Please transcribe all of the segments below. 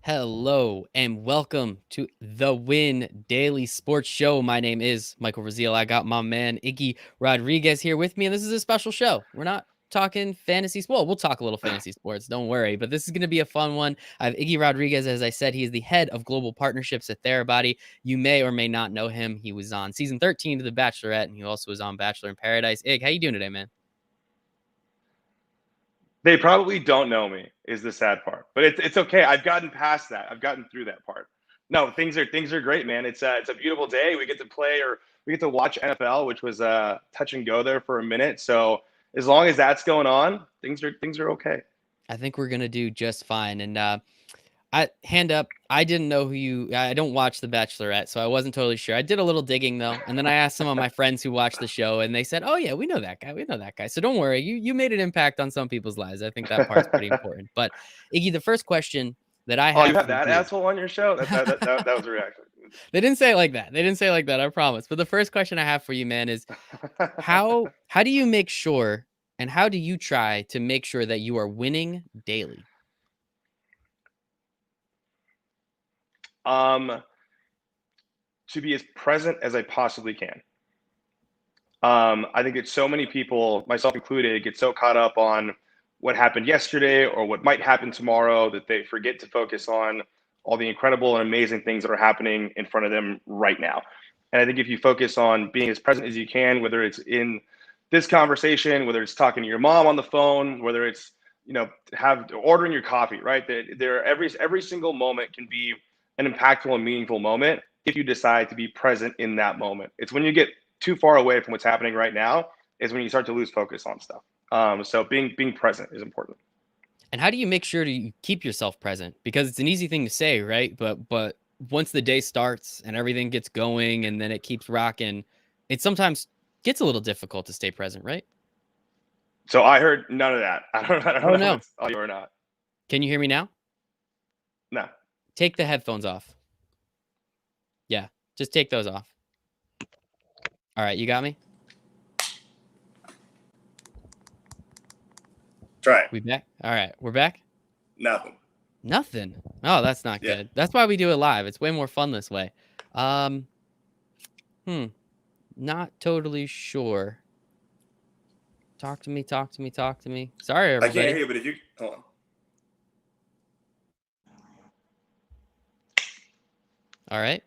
Hello and welcome to the Win Daily Sports Show. My name is Michael Raziel. I got my man Iggy Rodriguez here with me, and this is a special show. We're not talking fantasy sports. Well, we'll talk a little fantasy sports, don't worry, but this is going to be a fun one. I have Iggy Rodriguez. As I said, he is the head of global partnerships at Therabody. You may or may not know him. He was on season 13 of The Bachelorette, and he also was on Bachelor in Paradise. Ig, how you doing today, man? They probably don't know me is the sad part, but it's okay. I've gotten past that. I've gotten through that part. No, things are great, man. It's a beautiful day. We get to play or we get to watch NFL, which was touch and go there for a minute. So as long as that's going on, things are okay. I think we're gonna do just fine. And hand up, I didn't know who you. I don't watch The Bachelorette, so I wasn't totally sure. I did a little digging though, and then I asked some of my friends who watch the show, and they said, "Oh yeah, we know that guy. We know that guy." So don't worry, you made an impact on some people's lives. I think that part's pretty important. But Iggy, the first question that I Oh, you have have for that you, asshole on your show? That was a reaction. they didn't say it like that. They didn't say it like that. I promise. But the first question I have for you, man, is how do you make sure, and how do you try to make sure that you are winning daily? um, to be as present as I possibly can. I think it's so many people, myself included, get so caught up on what happened yesterday or what might happen tomorrow that they forget to focus on all the incredible and amazing things that are happening in front of them right now. And I think if you focus on being as present as you can, whether it's in this conversation, whether it's talking to your mom on the phone, whether it's have ordering your coffee, right? There every single moment can be an impactful and meaningful moment if you decide to be present in that moment. It's when you get too far away from what's happening right now is when you start to lose focus on stuff. So being present is important. And how do you make sure to keep yourself present? Because it's an easy thing to say, right? But once the day starts and everything gets going and then it keeps rocking, it sometimes gets a little difficult to stay present, right? So I heard none of that. I don't Oh know if no. it's audio or not. Can you hear me now? No. Take the headphones off. Yeah, just take those off. All right, you got me? Try it. We back? All right, we're back? Nothing. Nothing. Oh, that's not Yeah. good. That's why we do it live. It's way more fun this way. Um, not totally sure. Talk to me, talk to me, talk to me. Sorry, I can't everybody. hear you, but if you hold on. All right.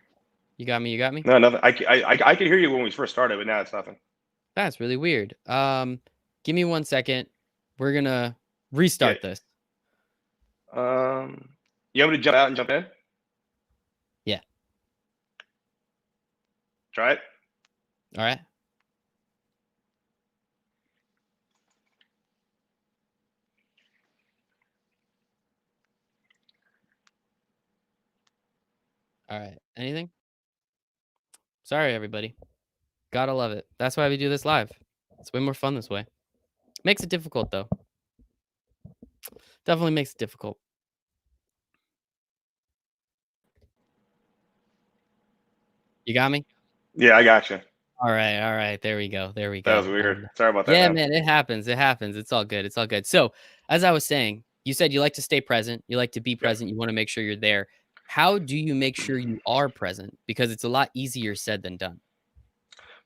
You got me, you got me? No, nothing. I could hear you when we first started, but now it's nothing. That's really weird. Give me 1 second. We're gonna restart this. You want me to jump out and jump in? Yeah. Try it. All right. All right. Anything? Sorry, everybody. Gotta love it. That's why we do this live. It's way more fun this way. Makes it difficult though. Definitely makes it difficult. You got me? Yeah, I got you. All right, all right. There we go. There we That was go. weird. Sorry about that, Yeah, man. man, it happens. It happens. It's all good. It's all good. So, as I was saying, you said you like to stay present. You like to be Yeah. present. You want to make sure you're there. How do you make sure you are present? Because it's a lot easier said than done.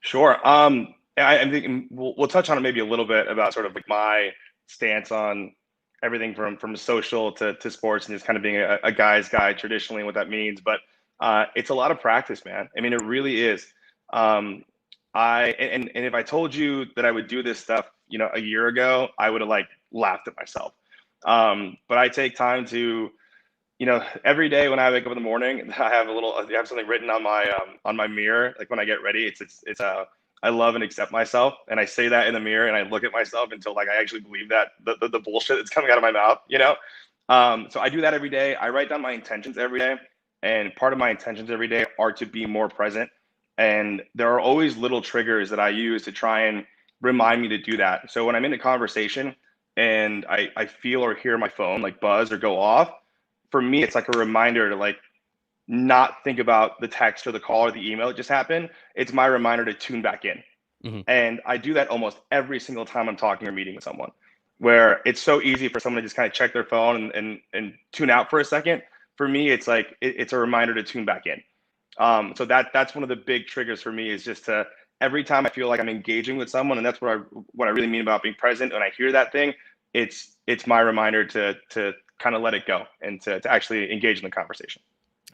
Sure. I think we'll touch on it maybe a little bit about sort of like my stance on everything from social to sports and just kind of being a guy's guy traditionally and what that means. But it's a lot of practice, man. I mean, it really is. Um, and if I told you that I would do this stuff, a year ago, I would have like laughed at myself. But I take time to every day when I wake up in the morning, I have something written on my mirror. Like when I get ready, it's I love and accept myself, and I say that in the mirror, and I look at myself until like I actually believe that the bullshit that's coming out of my mouth. So I do that every day. I write down my intentions every day, and part of my intentions every day are to be more present. And there are always little triggers that I use to try and remind me to do that. So when I'm in a conversation and I feel or hear my phone like buzz or go off, for me, it's like a reminder to like not think about the text or the call or the email that just happened. It's my reminder to tune back in. Mhm. And I do that almost every single time I'm talking or meeting with someone, where it's so easy for someone to just kind of check their phone and tune out for a second. for me, it's like it's a reminder to tune back in. So that's one of the big triggers for me, is just to, every time I feel like I'm engaging with someone, and that's what I really mean about being present. When I hear that thing, it's my reminder to kind of let it go and to actually engage in the conversation.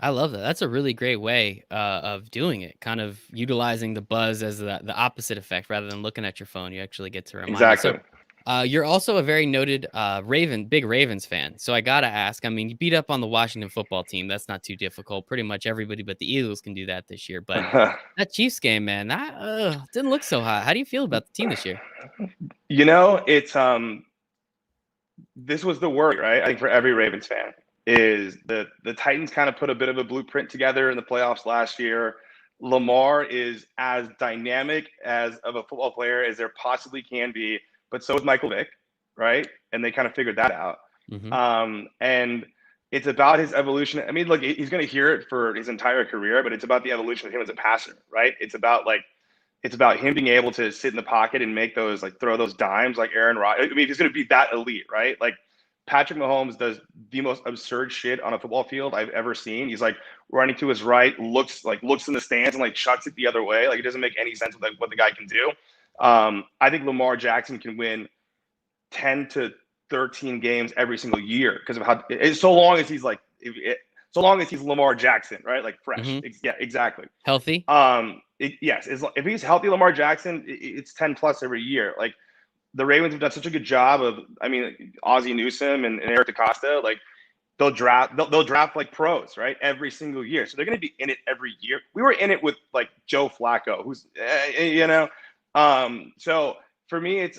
I love that. That's a really great way of doing it. Kind of utilizing the buzz as the opposite effect rather than looking at your phone. You actually get to remind it. So, Exactly. you're also a very noted big Ravens fan. So I gotta ask. I mean, you beat up on the Washington football team. That's not too difficult. Pretty much everybody but the Eagles can do that this year. But that Chiefs game, man, that didn't look so hot. How do you feel about the team this year? It's this was the worry, right? I think for every Ravens fan, is the Titans kind of put a bit of a blueprint together in the playoffs last year. Lamar is as dynamic as of a football player as there possibly can be, but so is Michael Vick, right? And they kind of figured that out. Hmm. And it's about his evolution. I mean, look, he's going to hear it for his entire career, but it's about the evolution of him as a passer, right? It's about him being able to sit in the pocket and make those, like, throw those dimes like Aaron Rodgers. I mean, he's going to be that elite, right? Like, Patrick Mahomes does the most absurd shit on a football field I've ever seen. He's like running to his right, looks in the stands and like chucks it the other way. Like, it doesn't make any sense what the guy can do. I think Lamar Jackson can win 10 to 13 games every single year because of how, so long as he's like, so long as he's Lamar Jackson, right? Like, fresh. Hmm. Yeah, exactly. Healthy. Yes, if he's healthy, Lamar Jackson, it's 10 plus every year. Like, the Ravens have done such a good job of, I mean, Ozzie Newsome and Eric DaCosta, like, they'll draft like pros, right? Every single year. So they're going to be in it every year. We were in it with like Joe Flacco, who's, so for me,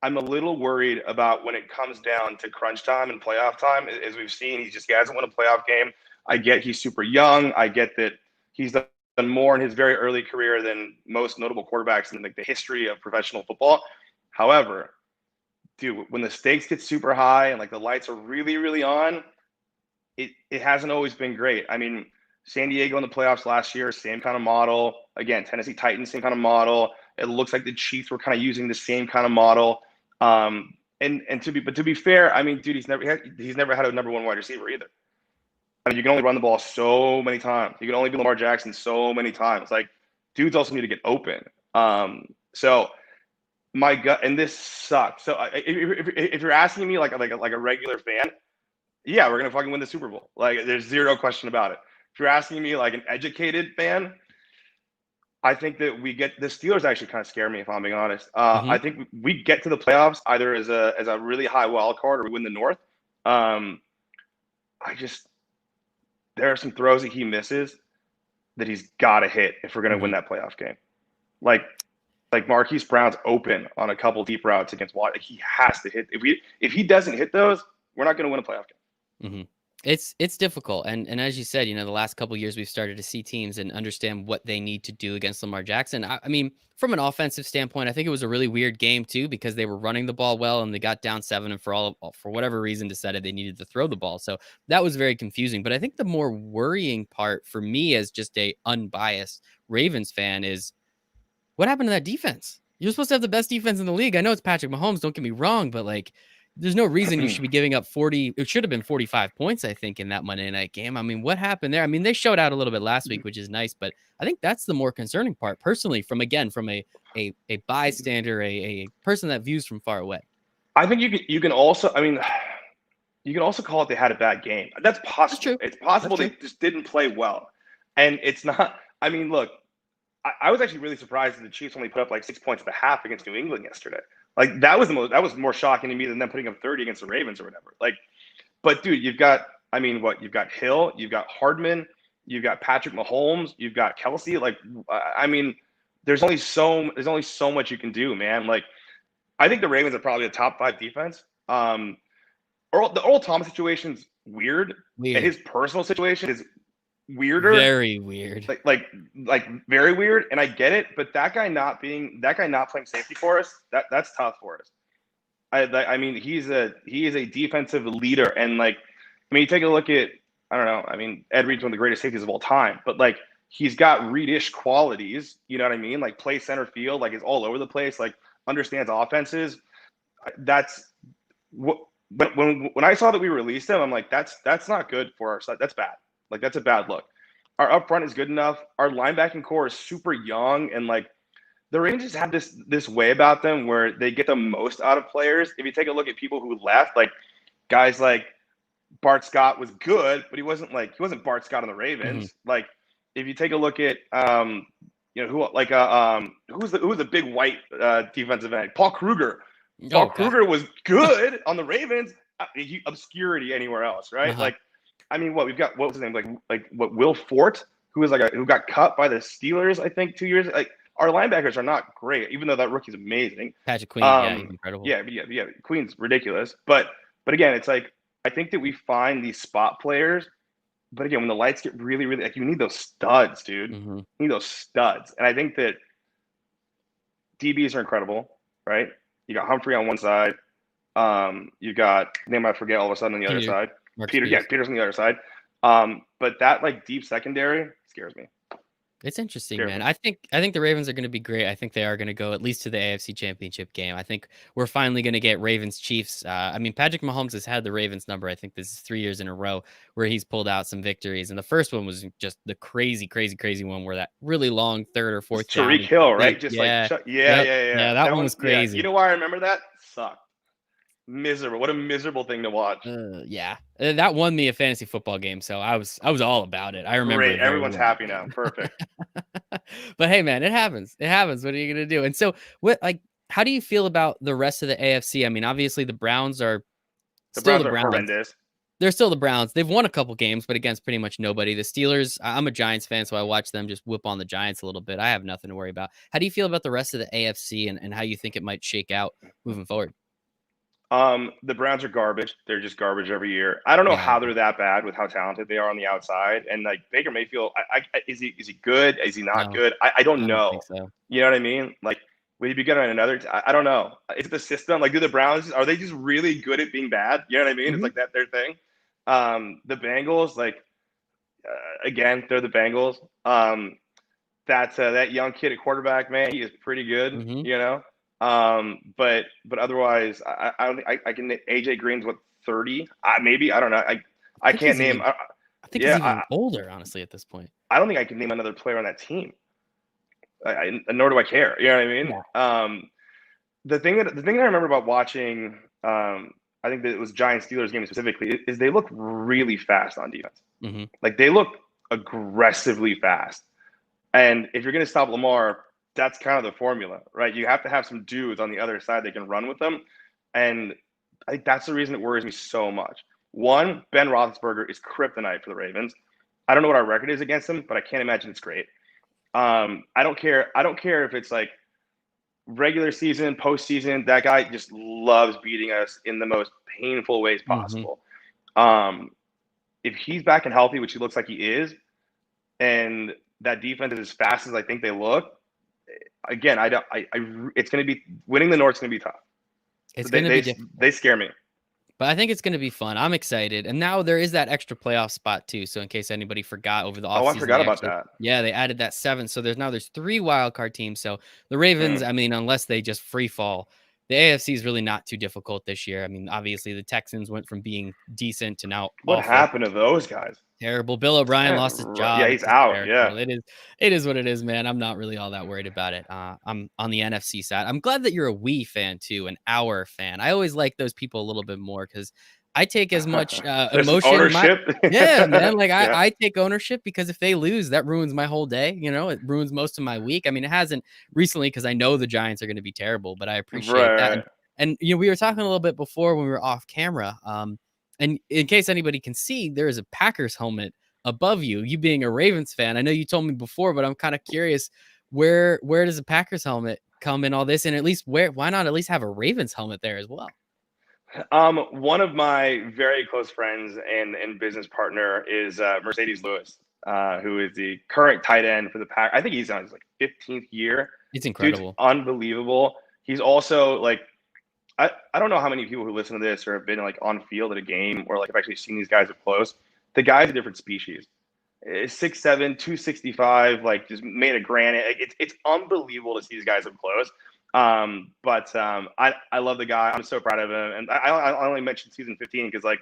I'm a little worried about when it comes down to crunch time and playoff time. As we've seen, he hasn't won a playoff game. I get he's super young. I get that he's done more in his very early career than most notable quarterbacks in like the history of professional football. However, dude, when the stakes get super high and like the lights are really, really on, it hasn't always been great. I mean, San Diego in the playoffs last year, same kind of model. Again, Tennessee Titans, same kind of model. It looks like the Chiefs were kind of using the same kind of model. And to be fair, I mean, dude, he's never had a number one wide receiver either. I mean, you can only run the ball so many times. You can only be Lamar Jackson so many times. Like, dudes also need to get open. So my gut, and this sucks. So if you're asking me like a regular fan, yeah, we're gonna fucking win the Super Bowl. Like, there's zero question about it. If you're asking me like an educated fan, I think that the Steelers actually kind of scare me, if I'm being honest. Hmm. I think we get to the playoffs either as a really high wild card or we win the North. Um, there are some throws that he misses that he's got to hit if we're gonna win Hmm. that playoff game. Like Marquise Brown's open on a couple deep routes against Watt. He has to hit. If he doesn't hit those, we're not going to win a playoff game. Hmm. It's difficult, and as you said, the last couple of years we've started to see teams and understand what they need to do against Lamar Jackson. I mean, from an offensive standpoint, I think it was a really weird game too because they were running the ball well and they got down 7 and for whatever reason decided they needed to throw the ball. So that was very confusing. But I think the more worrying part for me as just a unbiased Ravens fan is what happened to that defense? You're supposed to have the best defense in the league. I know it's Patrick Mahomes, don't get me wrong, but like there's no reason you should be giving up 40. It should have been 45 points, I think, in that Monday night game. I mean, what happened there? I mean, they showed out a little bit last week, which is nice, but I think that's the more concerning part, personally, from a bystander, a person that views from far away. I think you can also, I mean, you can also call it they had a bad game. That's That's possible. true. It's possible That's they true. just didn't play well, and it's not. I mean, look, I was actually really surprised that the Chiefs only put up like 6 points at the half against New England yesterday. Like, that was more shocking to me than them putting up 30 against the Ravens or whatever. Like, but dude, you've got Hill, you've got Hardman, you've got Patrick Mahomes, you've got Kelsey. Like, I mean, there's only so much you can do, man. Like, I think the Ravens are probably a top 5 defense. The Earl Thomas situation's weird, and Weird. his personal situation is weirder. Very weird. Like very weird, and I get it, but that guy not playing safety for us, that's tough for us. I mean, he is a defensive leader, and like, I mean, you take a look at, I don't know, I mean, Ed Reed's one of the greatest safeties of all time, but like, he's got Reed-ish qualities, you know what I mean? Like, play center field, like, is all over the place, like, understands offenses. That's what But when I saw that we released him, I'm like, that's not good for our side. That's bad. Like that's a bad look. Our up front is good enough. Our linebacking core is super young, and like the Rangers have this way about them where they get the most out of players. If you take a look at people who left, like guys like Bart Scott was good, but he wasn't Bart Scott on the Ravens. Like if you take a look at who's the big white defensive end? Paul Kruger. Paul Oh God. Kruger was good on the Ravens. Obscurity anywhere else, right? Like, I mean, what was his name? Like what Will Fort, who got cut by the Steelers, I think 2 years. Like our linebackers are not great, even though that rookie's amazing. Patrick Queen, yeah, he's incredible. Yeah. Queen's ridiculous, but again, it's like I think that we find these spot players. But again, when the lights get really, really, like you need those studs, dude. You need those studs. And I think that DBs are incredible, right? You got Humphrey on one side. You got name I forget all of a sudden on the other side. Peter's on the other side. But that like deep secondary scares me. It's interesting, man. I think the Ravens are going to be great. I think they are going to go at least to the AFC Championship game. I think we're finally going to get Ravens Chiefs. I mean, Patrick Mahomes has had the Ravens number. I think this is 3 years in a row where he's pulled out some victories. And the first one was just the crazy one where that really long third or fourth down. Tyreek Hill, right? Yeah, that one was crazy. Yeah. You know why I remember that? Sucked. Miserable. What a miserable thing to watch. Yeah, that won me a fantasy football game, so I was all about it. I remember. Great. Everyone's happy now. Perfect. But hey, man, it happens. It happens. What are you gonna do? And so, how do you feel about the rest of the AFC? I mean, obviously the Browns are still the Browns. Horrendous. They're still the Browns. They've won a couple games, but against pretty much nobody. The Steelers, I'm a Giants fan, so I watch them just whip on the Giants a little bit. I have nothing to worry about. How do you feel about the rest of the AFC and how you think it might shake out moving forward? The Browns are garbage. They're just garbage every year. I don't know how they're that bad with how talented they are on the outside. And like Baker Mayfield, is he good? Is he not good? I don't know. Think so. You know what I mean? Like, would he be good on another? I don't know. Is it the system? Like, do the Browns, are they just really good at being bad? You know what I mean? It's like that their thing. The Bengals, like, again, they're the Bengals. That young kid at quarterback, man, he is pretty good. You know. But otherwise, I don't think I can. AJ Green's 30, maybe. I don't know. I can't name. I think he's even older, honestly, at this point. I don't think I can name another player on that team. Nor do I care. You know what I mean? Yeah. The thing that I remember about watching, I think that it was Giants Steelers game specifically, is they look really fast on defense. Like they look aggressively fast, and if you're going to stop Lamar, that's kind of the formula, right? You have to have some dudes on the other side that can run with them. And I think that's the reason it worries me so much. One, Ben Roethlisberger is kryptonite for the Ravens. I don't know what our record is against him, but I can't imagine it's great. I don't care if it's like regular season, postseason. That guy just loves beating us in the most painful ways possible. If he's back and healthy, which he looks like he is, and that defense is as fast as I think they look, again, it's going to be winning the North's going to be tough. It's going to be difficult. They scare me. But I think it's going to be fun. I'm excited. And now there is that extra playoff spot too. So in case anybody forgot over the offseason. I forgot about that. Yeah, they added that 7. So there's 3 wild card teams. So the Ravens, I mean, unless they just free fall, the AFC is really not too difficult this year. I mean, obviously the Texans went from being decent to now. What happened to those guys? Terrible. Bill O'Brien lost his job. Yeah, he's out. Terrible. Yeah, it is what it is, man. I'm not really all that worried about it. I'm on the NFC side. I'm glad that you're a we fan too, an our fan. I always like those people a little bit more because I take as much emotion. Ownership. Yeah, man. Like I take ownership because if they lose, that ruins my whole day. You know, it ruins most of my week. I mean, it hasn't recently because I know the Giants are going to be terrible, but I appreciate that. And you know, we were talking a little bit before when we were off camera. And in case anybody can see, there is a Packers helmet above you. You being a Ravens fan, I know you told me before, but I'm kind of curious where does the Packers helmet come in all this, and at least why not at least have a Ravens helmet there as well? One of my very close friends and business partner is Mercedes Lewis, who is the current tight end for the Pack. I think he's on his 15th year. It's incredible. Dude's unbelievable. He's also I don't know how many people who listen to this or have been on field at a game or have actually seen these guys up close. The guy's a different species. 6'7", 265, just made of granite. It's unbelievable to see these guys up close. I love the guy. I'm so proud of him. And I only mentioned season 15 because like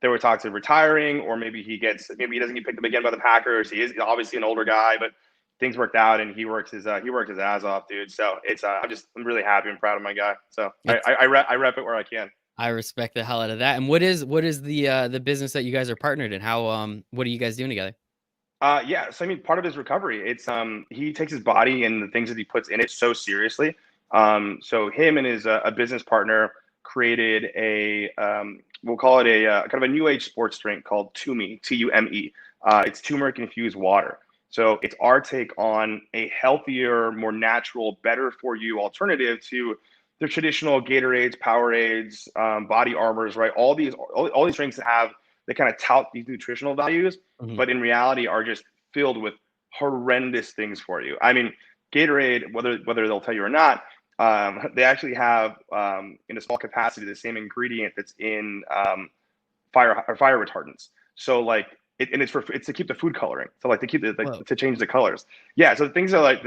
there were talks of retiring, or maybe he doesn't get picked up again by the Packers. He is obviously an older guy, but things worked out and he worked his ass off, dude. So I'm really happy and proud of my guy. So I rep it where I can. I respect the hell out of that. And what is the business that you guys are partnered in? How what are you guys doing together? Yeah. So I mean, part of his recovery, it's he takes his body and the things that he puts in it so seriously. So him and his a business partner created a we'll call it a kind of a new age sports drink called Tume, Tume. It's turmeric infused water. So it's our take on a healthier, more natural, better for you alternative to the traditional Gatorades, Powerades, Body Armors, right? All these drinks that have they kind of tout these nutritional values, but in reality are just filled with horrendous things for you. I mean, Gatorade, whether they'll tell you or not, they actually have in a small capacity the same ingredient that's in fire retardants. So like it's to keep the food coloring. So like to keep to change the colors. Yeah. So the things that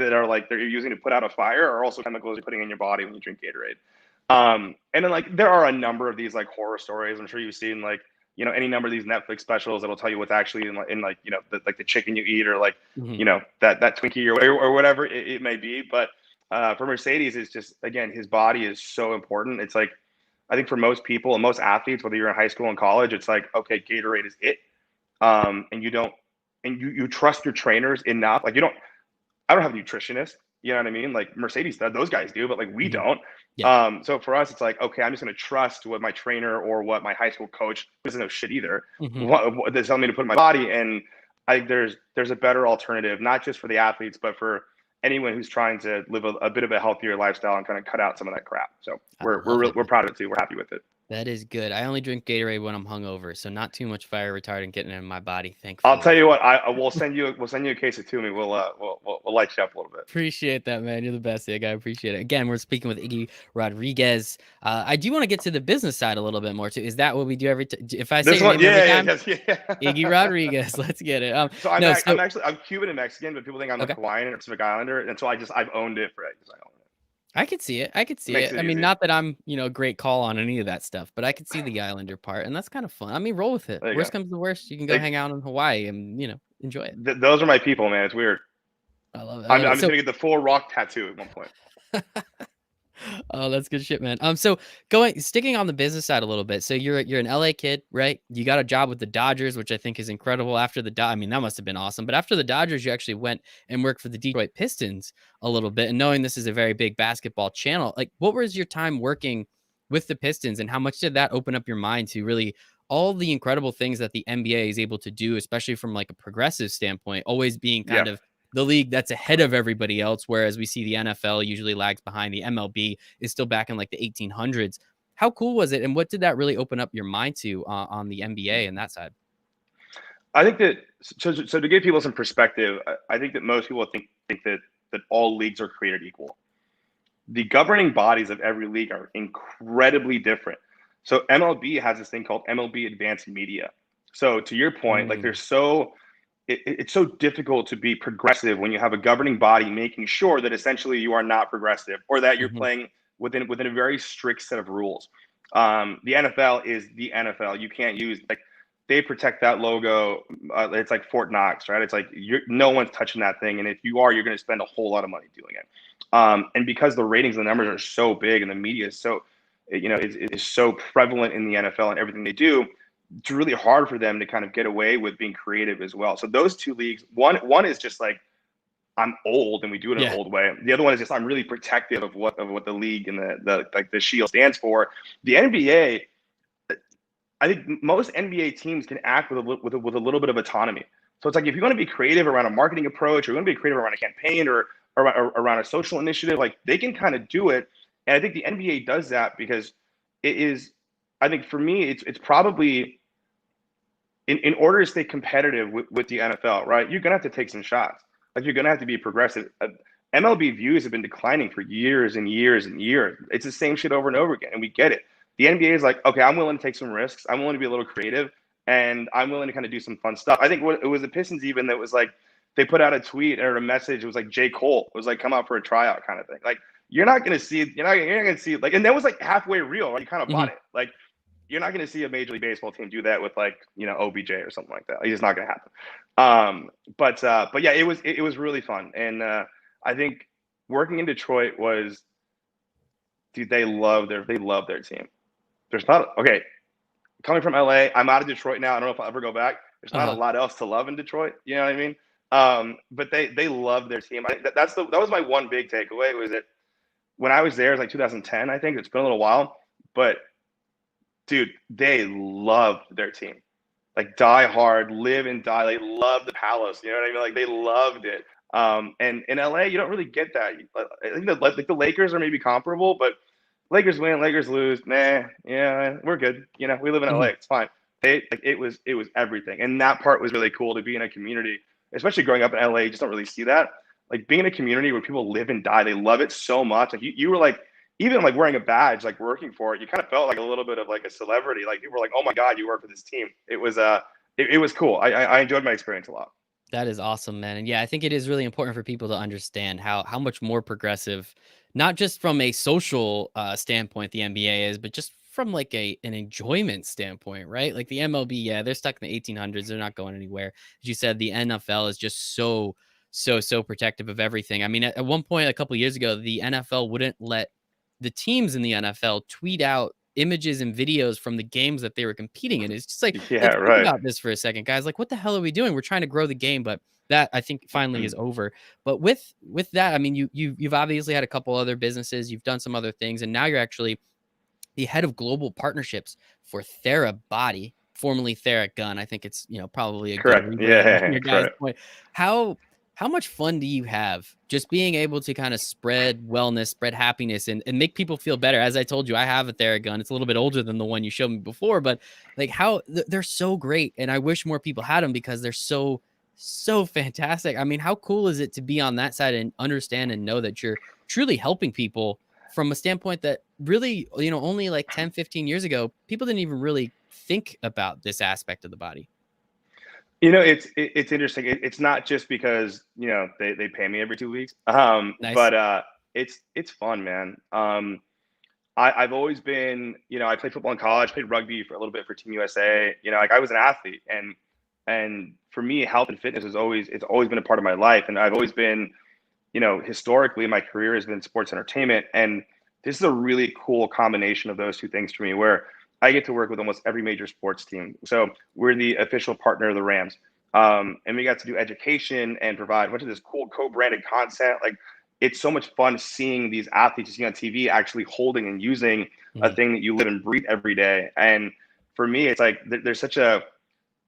you're using to put out a fire are also chemicals you're putting in your body when you drink Gatorade. And then like there are a number of these like horror stories. I'm sure you've seen like any number of these Netflix specials that'll tell you what's actually in like the chicken you eat or like that Twinkie or whatever it may be. But for Mercedes, it's just again his body is so important. It's like I think for most people and most athletes, whether you're in high school and college, it's like okay, Gatorade is it, and you trust your trainers enough. Like I don't have a nutritionist. You know what I mean? Like Mercedes, those guys do, but like we don't. Yeah. So for us, it's like, okay, I'm just going to trust what my trainer or what my high school coach doesn't know shit either. What they're telling me to put in my body. And I think there's a better alternative, not just for the athletes, but for anyone who's trying to live a bit of a healthier lifestyle and kind of cut out some of that crap. So we're proud of it too. We're happy with it. That is good. I only drink Gatorade when I'm hungover, so not too much fire retardant getting in my body. Thankfully. I'll tell you what. We'll send you a case of Tume. We'll light you up a little bit. Appreciate that, man. You're the best, Iggy. I appreciate it. Again, we're speaking with Iggy Rodriguez. I do want to get to the business side a little bit more too. Is that what we do every time? If I say your name every time, Iggy Rodriguez. Let's get it. So I'm Cuban and Mexican, but people think I'm like Hawaiian or Pacific Islander, and so I've owned it for it because I own it. I could see it. I mean, not that I'm, a great call on any of that stuff, but I could see the Islander part, and that's kind of fun. I mean, roll with it. Worst comes to worst, you can go hang out in Hawaii and, enjoy it. Those are my people, man. It's weird. I love it. I'm just gonna get the full rock tattoo at one point. Oh, that's good shit, man. So sticking on the business side a little bit. So you're an LA kid, right? You got a job with the Dodgers, which I think is incredible. After I mean, that must have been awesome. But after the Dodgers, you actually went and worked for the Detroit Pistons a little bit. And knowing this is a very big basketball channel, like what was your time working with the Pistons, and how much did that open up your mind to really all the incredible things that the NBA is able to do, especially from like a progressive standpoint, always being kind of the league that's ahead of everybody else, whereas we see the NFL usually lags behind. The MLB is still back in like the 1800s. How cool was it, and what did that really open up your mind to on the NBA and that side? I think that so to give people some perspective, I think that most people think that all leagues are created equal. The governing bodies of every league are incredibly different. So MLB has this thing called MLB Advanced Media. So to your point, like it's so difficult to be progressive when you have a governing body making sure that essentially you are not progressive, or that you're playing within a very strict set of rules. The NFL is the NFL. You can't use they protect that logo. It's like Fort Knox, right? It's like no one's touching that thing, and if you are, you're going to spend a whole lot of money doing it. And because the ratings and the numbers are so big, and the media is so is so prevalent in the NFL and everything they do, it's really hard for them to kind of get away with being creative as well. So those two leagues, one is just like, I'm old and we do it in an old way. The other one is just I'm really protective of what the league and the shield stands for. The NBA, I think most NBA teams can act with a little bit of autonomy. So it's like if you're going to be creative around a marketing approach, or you're going to be creative around a campaign or around a social initiative, like they can kind of do it. And I think the NBA does that because it is. I think for me, it's probably in order to stay competitive with the NFL, right? You're gonna have to take some shots. Like you're gonna have to be progressive. MLB views have been declining for years and years and years. It's the same shit over and over again, and we get it. The NBA is like, okay, I'm willing to take some risks. I'm willing to be a little creative, and I'm willing to kind of do some fun stuff. I think it was the Pistons that was like they put out a tweet or a message. It was like J. Cole was like, come out for a tryout kind of thing. Like you're not gonna see like, and that was like halfway real. Right? You kind of Hmm. bought it. Like you're not gonna see a Major League Baseball team do that with like OBJ or something like that. Like, it's not gonna happen. But yeah, it was really fun, and I think working in Detroit was, dude, they love their team. There's not okay. Coming from LA, I'm out of Detroit now. I don't know if I'll ever go back. There's not a Uh-huh. lot else to love in Detroit. You know what I mean? But they love their team. That was my one big takeaway was that when I was there, it was like 2010. I think it's been a little while, but dude, they loved their team. Like die hard, live and die. They love the Palace. You know what I mean? Like they loved it. And in LA, you don't really get that. I think like the Lakers are maybe comparable, but Lakers win, Lakers lose. Nah, yeah, we're good. We live in LA. Hmm. It's fine. It was everything, and that part was really cool to be in a community, especially growing up in LA. You just don't really see that. Like being in a community where people live and die, they love it so much. Like you were like even like wearing a badge, like working for it, you kind of felt like a little bit of like a celebrity. Like people were like, "Oh my god, you work for this team." It was cool. I enjoyed my experience a lot. That is awesome, man. And yeah, I think it is really important for people to understand how much more progressive, not just from a social standpoint, the NBA is, but just from like an enjoyment standpoint, right? Like the MLB, yeah, they're stuck in the 1800s. They're not going anywhere. As you said, the NFL is just so protective of everything. I mean, at one point a couple years ago, the NFL wouldn't let the teams in the NFL tweet out images and videos from the games that they were competing in. It's just like Yeah, think right. about this for a second, guys. Like, what the hell are we doing? We're trying to grow the game, but that I think finally is over. But with that, I mean, you've obviously had a couple other businesses, you've done some other things, and now you're actually the head of global partnerships for Therabody, formerly Theragun. I think it's probably a good Correct. rebrand on Yeah, your guys' correct. point. How how much fun do you have just being able to kind of spread wellness, spread happiness, and make people feel better? As I told you, I have a Theragun. It's a little bit older than the one you showed me before, but like they're so great, and I wish more people had them because they're so fantastic. I mean, how cool is it to be on that side and understand and know that you're truly helping people from a standpoint that really, only like 10, 15 years ago, people didn't even really think about this aspect of the body. It's interesting. It's not just because they pay me every 2 weeks, Nice. but it's fun, man. I've always been, I played football in college, played rugby for a little bit for Team USA. Like I was an athlete, and for me, health and fitness it's always been a part of my life, and I've always been, historically, my career has been sports entertainment, and this is a really cool combination of those two things for me, where I get to work with almost every major sports team. So we're the official partner of the Rams, and we got to do education and provide a bunch of this cool co-branded content. Like it's so much fun seeing these athletes you see on TV actually holding and using a Mhm. thing that you live and breathe every day. And for me, it's like there's such a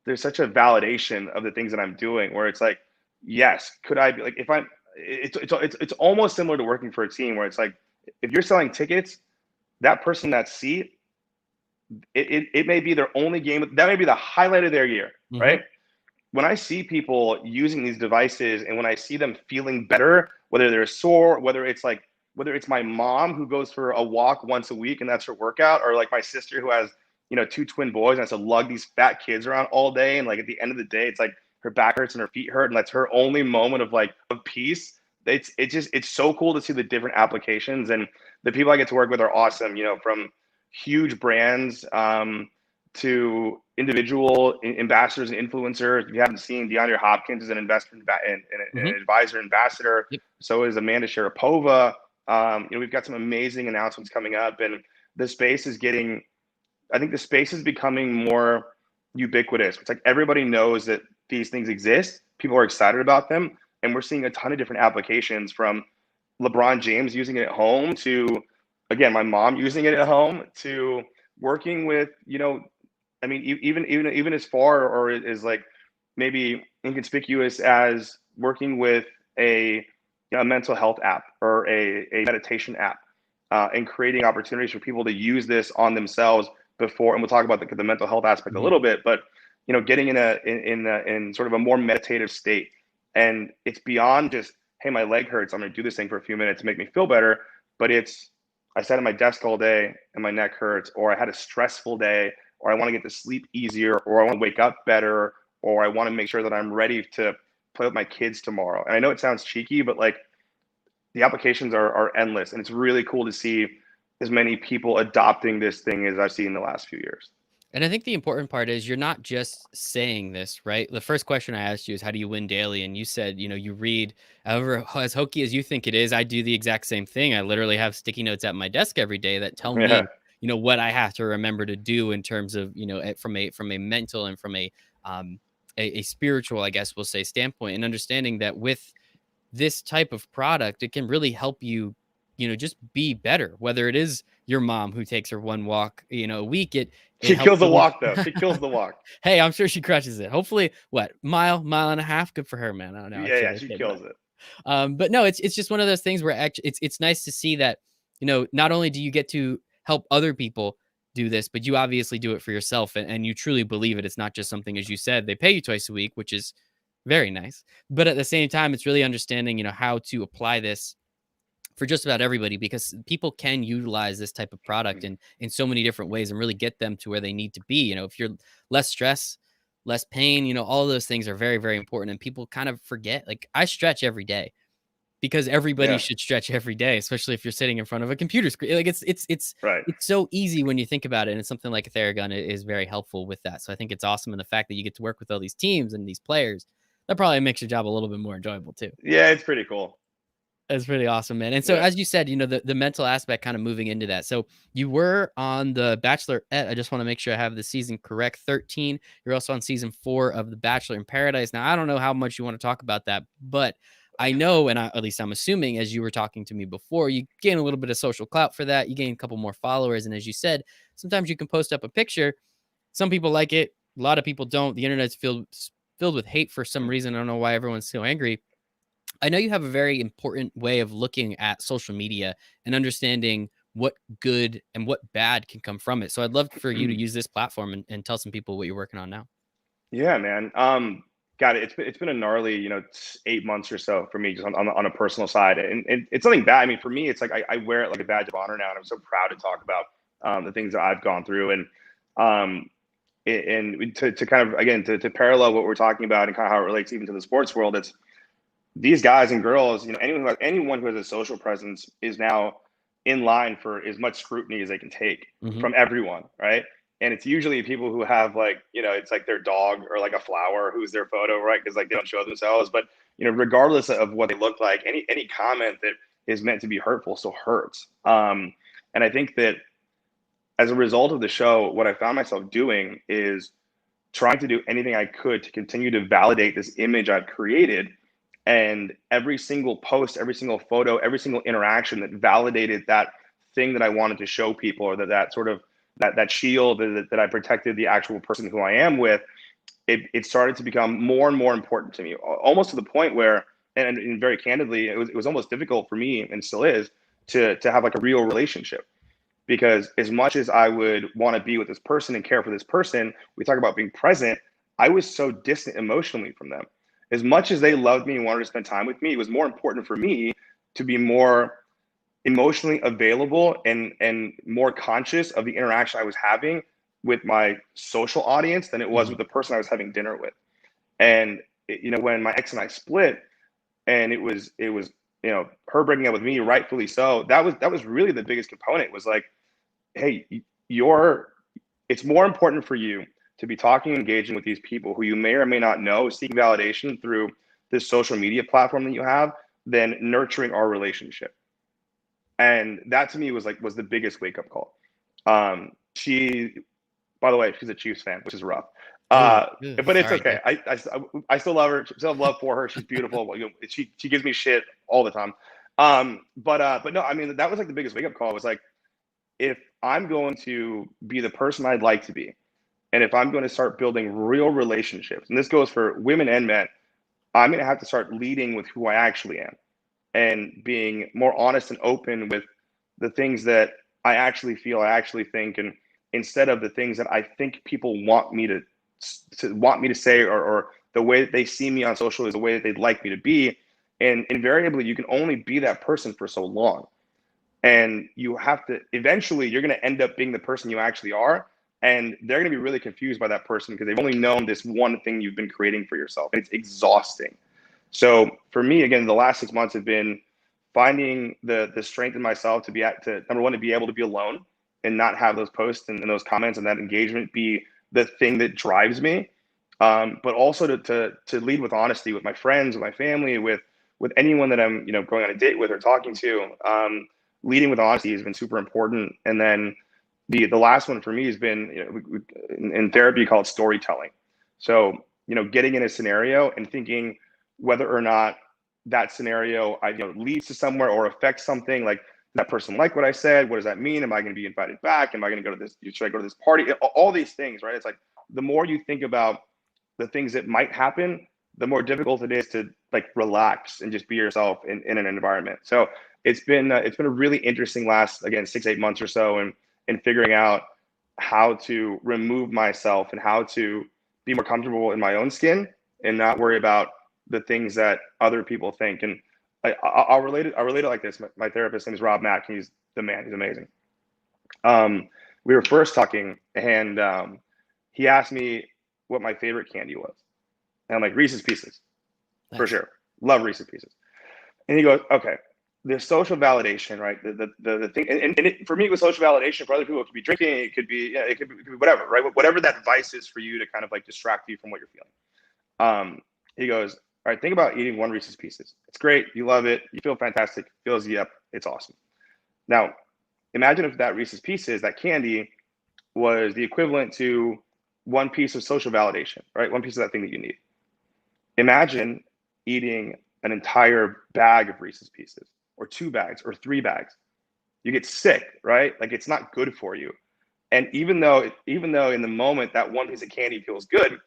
validation of the things that I'm doing where it's like, yes, could I be like if I'm it's almost similar to working for a team where it's like if you're selling tickets, that person that seat, it may be their only game, that may be the highlight of their year, Mhm. right? When I see people using these devices and when I see them feeling better, whether they're sore, whether it's my mom who goes for a walk once a week and that's her workout, or like my sister who has, two twin boys and has to lug these fat kids around all day. And like at the end of the day, it's like her back hurts and her feet hurt. And that's her only moment of peace. It's so cool to see the different applications, and the people I get to work with are awesome, from huge brands, to individual ambassadors and influencers. If you haven't seen, DeAndre Hopkins is an investor and Mhm. an advisor ambassador. Yep. So is Amanda Sharapova. We've got some amazing announcements coming up, and the space is getting. I think the space is becoming more ubiquitous. It's like everybody knows that these things exist. People are excited about them, and we're seeing a ton of different applications from LeBron James using it at home to, again, my mom using it at home to working with, I mean, even as far or as like maybe inconspicuous as working with a mental health app or a meditation app, and creating opportunities for people to use this on themselves before. And we'll talk about the mental health aspect a Mhm. little bit, but getting in sort of a more meditative state, and it's beyond just, hey, my leg hurts, I'm going to do this thing for a few minutes to make me feel better, but it's, I sat at my desk all day and my neck hurts, or I had a stressful day, or I want to get to sleep easier, or I want to wake up better, or I want to make sure that I'm ready to play with my kids tomorrow. And I know it sounds cheeky, but like the applications are endless, and it's really cool to see as many people adopting this thing as I've seen in the last few years. And I think the important part is you're not just saying this, right? The first question I asked you is, how do you win daily? And you said, you read, however, as hokey as you think it is, I do the exact same thing. I literally have sticky notes at my desk every day that tell Yeah, me, what I have to remember to do in terms of, from a mental and from a spiritual, I guess we'll say, standpoint, and understanding that with this type of product, it can really help you, just be better. Whether it is your mom who takes her one walk, a week, it she helps kills the you walk though. reach. She kills the walk. Hey, I'm sure she crushes it. Hopefully, what, mile and a half? Good for her, man. I don't know. Yeah, Actually, yeah, I she kid, but kills it. but no, it's just one of those things where actually it's nice to see that, not only do you get to help other people do this, but you obviously do it for yourself, and you truly believe it. It's not just something, as you said, they pay you twice a week, which is very nice. But at the same time, it's really understanding, how to apply this for just about everybody, because people can utilize this type of product in so many different ways and really get them to where they need to be. If you're less stress, less pain, all of those things are very, very important. And people kind of forget. Like, I stretch every day because everybody Yeah, should stretch every day, especially if you're sitting in front of a computer screen. Like, right. it's so easy when you think about it. And something like a Theragun is very helpful with that. So I think it's awesome. And the fact that you get to work with all these teams and these players, that probably makes your job a little bit more enjoyable too. Yeah, it's pretty cool. That's pretty awesome, man. And so, Yeah. as you said, the mental aspect kind of moving into that. So you were on the Bachelorette. I just want to make sure I have the season correct. 13. You're also on season 4 of The Bachelor in Paradise. Now, I don't know how much you want to talk about that, but I know, and at least I'm assuming, as you were talking to me before, you gain a little bit of social clout for that. You gain a couple more followers, and as you said, sometimes you can post up a picture. Some people like it. A lot of people don't. The internet's filled with hate for some reason. I don't know why everyone's so angry. I know you have a very important way of looking at social media and understanding what good and what bad can come from it. So I'd love for you to use this platform and tell some people what you're working on now. Yeah, man. Got it. It's been a gnarly, 8 months or so for me, just on a personal side, and it's something bad. I mean, for me, it's like I wear it like a badge of honor now, and I'm so proud to talk about the things that I've gone through, um, and to kind of again to parallel what we're talking about and kind of how it relates even to the sports world. It's these guys and girls, anyone who has a social presence is now in line for as much scrutiny as they can take Hmm. from everyone, right? And it's usually people who have like, it's like their dog or like a flower who's their photo, right? Because like they don't show themselves, but regardless of what they look like, any comment that is meant to be hurtful still hurts. And I think that as a result of the show, what I found myself doing is trying to do anything I could to continue to validate this image I've created. And every single post, every single photo, every single interaction that validated that thing that I wanted to show people, or that sort of that shield that I protected the actual person who I am with, it started to become more and more important to me, almost to the point where, and very candidly, it was almost difficult for me, and still is, to have like a real relationship. Because as much as I would want to be with this person and care for this person, we talk about being present, I was so distant emotionally from them. As much as they loved me and wanted to spend time with me, it was more important for me to be more emotionally available and more conscious of the interaction I was having with my social audience than it was Hmm. with the person I was having dinner with. And when my ex and I split, and it was her breaking up with me, rightfully so. That was really the biggest component. Was like, hey, you're it's more important for you to be talking and engaging with these people who you may or may not know, seeking validation through this social media platform that you have, than nurturing our relationship. And that to me was the biggest wake up call. She, by the way, she's a Chiefs fan, which is rough. Oh, Uh, but it's sorry, okay. dude. I still love her. Still have love for her. She's beautiful. She gives me shit all the time. But no, I mean, that was like the biggest wake up call. Was like, if I'm going to be the person I'd like to be, and if I'm going to start building real relationships, and this goes for women and men, I'm going to have to start leading with who I actually am and being more honest and open with the things that I actually feel, I actually think, and instead of the things that I think people want me to say, or the way that they see me on social is the way that they'd like me to be. And invariably, you can only be that person for so long. And you have to eventually, you're going to end up being the person you actually are. And they're going to be really confused by that person because they've only known this one thing you've been creating for yourself. It's exhausting. So for me, again, the last 6 months have been finding the strength in myself to number one, to be able to be alone and not have those posts and those comments and that engagement be the thing that drives me. But also to lead with honesty with my friends, with my family, with anyone that I'm, going on a date with or talking to. Leading with honesty has been super important. And then the last one for me has been, in therapy called storytelling. So, getting in a scenario and thinking whether or not that scenario leads to somewhere or affects something. Like, that person like what I said? What does that mean? Am I going to be invited back? Am I going to go to this? Should I go to this party? All these things, right? It's like the more you think about the things that might happen, the more difficult it is to relax and just be yourself in an environment. So it's been a really interesting last, again, 6-8 months or so, and figuring out how to remove myself and how to be more comfortable in my own skin and not worry about the things that other people think. And I'll relate it like this. My therapist name is Rob Mack. He's the man. He's amazing. We were first talking, and he asked me what my favorite candy was. And I'm like, Reese's Pieces, for sure. Love Reese's Pieces. And he goes, okay, there's social validation, right? The thing, and for me, it was social validation. For other people, it could be drinking, it could be whatever, right? Whatever that vice is for you to kind of distract you from what you're feeling. He goes, all right, think about eating one Reese's Pieces. It's great. You love it. You feel fantastic. Fills you up. It's awesome. Now, imagine if that Reese's Pieces, that candy, was the equivalent to one piece of social validation, right? One piece of that thing that you need. Imagine eating an entire bag of Reese's Pieces, or 2 bags, or 3 bags. You get sick, right? Like, it's not good for you. And even though in the moment that one piece of candy feels good,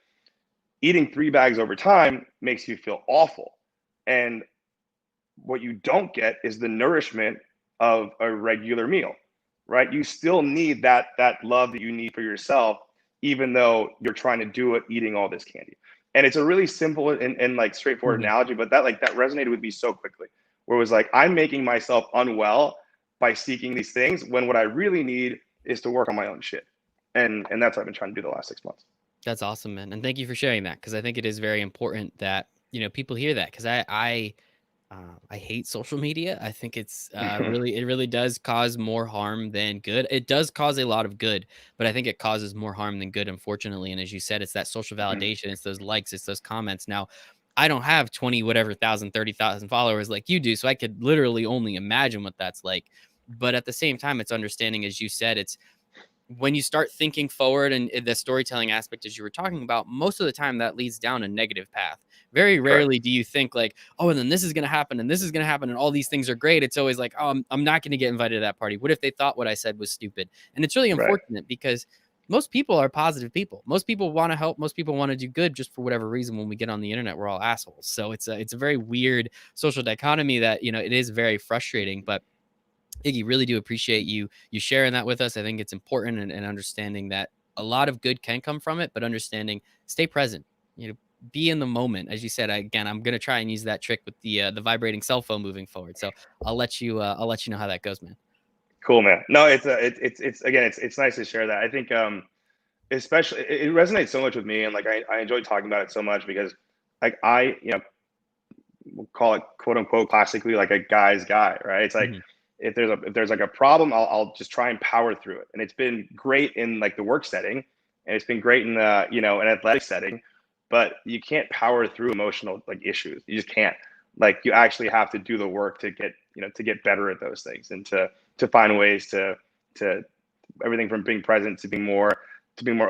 eating 3 bags over time makes you feel awful. And what you don't get is the nourishment of a regular meal, right? You still need that love that you need for yourself, even though you're trying to do it eating all this candy. And it's a really simple and straightforward analogy, but that resonated with me so quickly, where it was like, I'm making myself unwell by seeking these things when what I really need is to work on my own shit. And that's what I've been trying to do the last 6 months. That's awesome, man. And thank you for sharing that, because I think it is very important that, people hear that, because I hate social media. I think it's it really does cause more harm than good. It does cause a lot of good, but I think it causes more harm than good, unfortunately. And as you said, it's that social validation. It's those likes. It's those comments. Now, I don't have 20 whatever thousand, 30,000 followers like you do, so I could literally only imagine what that's like. But at the same time, it's understanding, as you said, it's when you start thinking forward and the storytelling aspect, as you were talking about, most of the time that leads down a negative path. Very rarely do you think like, oh, and then this is going to happen and this is going to happen and all these things are great. It's always like, oh, I'm not going to get invited to that party. What if they thought what I said was stupid? And it's really unfortunate because most people are positive people. Most people want to help. Most people want to do good. Just for whatever reason, when we get on the internet, we're all assholes. So it's a very weird social dichotomy that, it is very frustrating. But Iggy, really do appreciate you sharing that with us. I think it's important and understanding that a lot of good can come from it, but understanding, stay present, be in the moment. As you said, again, I'm going to try and use that trick with the vibrating cell phone moving forward. So I'll let you know how that goes, man. Cool, man. No, it's again, it's nice to share that. I think, especially it resonates so much with me. And I enjoy talking about it so much because we'll call it quote unquote classically like a guy's guy, right? It's like, if there's a problem, I'll just try and power through it. And it's been great in the work setting, and it's been great in an athletic setting, but you can't power through emotional issues. You just can't. You actually have to do the work to get better at those things and to find ways to everything from being present to being more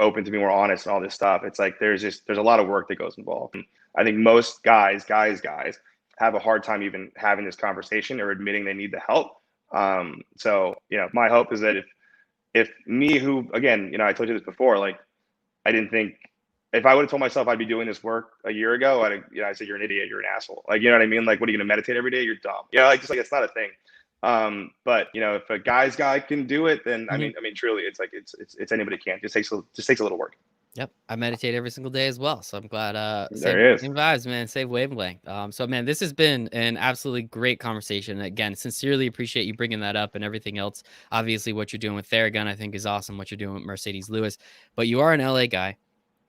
open, to be more honest, and all this stuff. It's like there's a lot of work that goes involved. And I think most guys have a hard time even having this conversation or admitting they need the help. So, my hope is that if me, who, again, I told you this before, I didn't think, if I would have told myself I'd be doing this work a year ago, I said, you're an idiot, you're an asshole. You know what I mean? What are you going to meditate every day? You're dumb. It's not a thing. But if a guy's guy can do it, then I mean, truly, it's anybody can. Just takes a little work. Yep, I meditate every single day as well, so I'm glad. There same vibes, man. Same wavelength. So man, this has been an absolutely great conversation. Again, sincerely appreciate you bringing that up and everything else. Obviously, what you're doing with Theragun, I think, is awesome. What you're doing with Mercedes Lewis, but you are an LA guy.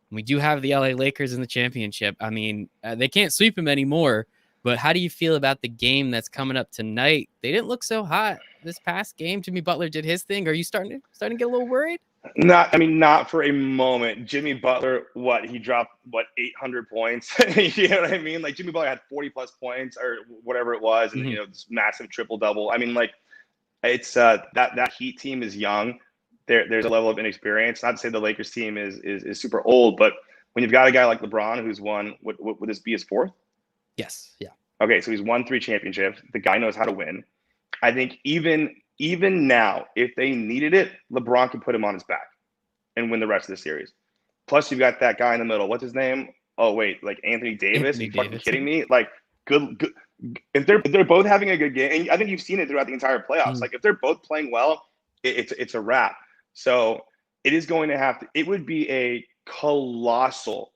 We do have the LA Lakers in the championship. I mean, they can't sweep them anymore, But how do you feel about the game that's coming up tonight? They didn't look so hot this past game. Jimmy Butler did his thing. Are you starting to get a little worried? Not for a moment. Jimmy Butler, he dropped 800 points. You know what I mean? Like Jimmy Butler had 40 plus points or whatever it was, and this massive triple double. I mean, like it's that Heat team is young. There's a level of inexperience. Not to say the Lakers team is super old, but when you've got a guy like LeBron who's won, would this be his fourth? Yes. Yeah. Okay, so he's won 3 championships. The guy knows how to win. I think even now, if they needed it, LeBron could put him on his back and win the rest of the series. Plus, you've got that guy in the middle. What's his name? Oh wait, like Anthony Davis. Are you fucking kidding me? Like good. If they're both having a good game, and I think you've seen it throughout the entire playoffs. Like if they're both playing well, it's a wrap. So it is going to have to. It would be a colossal.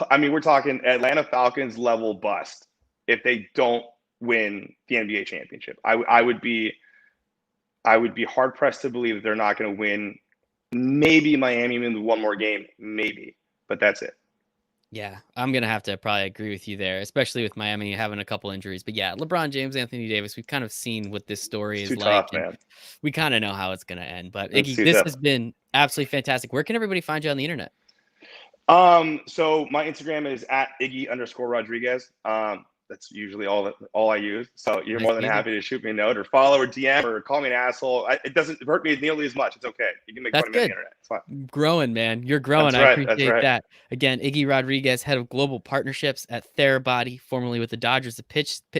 I mean, we're talking Atlanta Falcons level bust if they don't win the NBA championship. I would be hard pressed to believe that they're not going to win. Maybe Miami wins one more game, maybe, but that's it. Yeah, I'm going to have to probably agree with you there, especially with Miami having a couple injuries. But yeah, LeBron James, Anthony Davis, we've kind of seen what this story is like. Tough, man. We kind of know how it's going to end. But Iggy, this has been absolutely fantastic. Where can everybody find you on the internet? So my Instagram is at Iggy_Rodriguez. That's usually all I use. So you're more than happy to shoot me a note or follow or DM or call me an asshole. It doesn't hurt me nearly as much. It's okay. You can make fun of me on the internet. It's fine. Growing, man. You're growing. I appreciate that. Again, Iggy Rodriguez, head of global partnerships at Therabody, formerly with the Dodgers,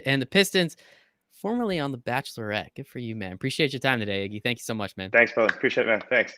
and the Pistons, formerly on The Bachelorette. Good for you, man. Appreciate your time today, Iggy. Thank you so much, man. Thanks, brother. Appreciate it, man. Thanks.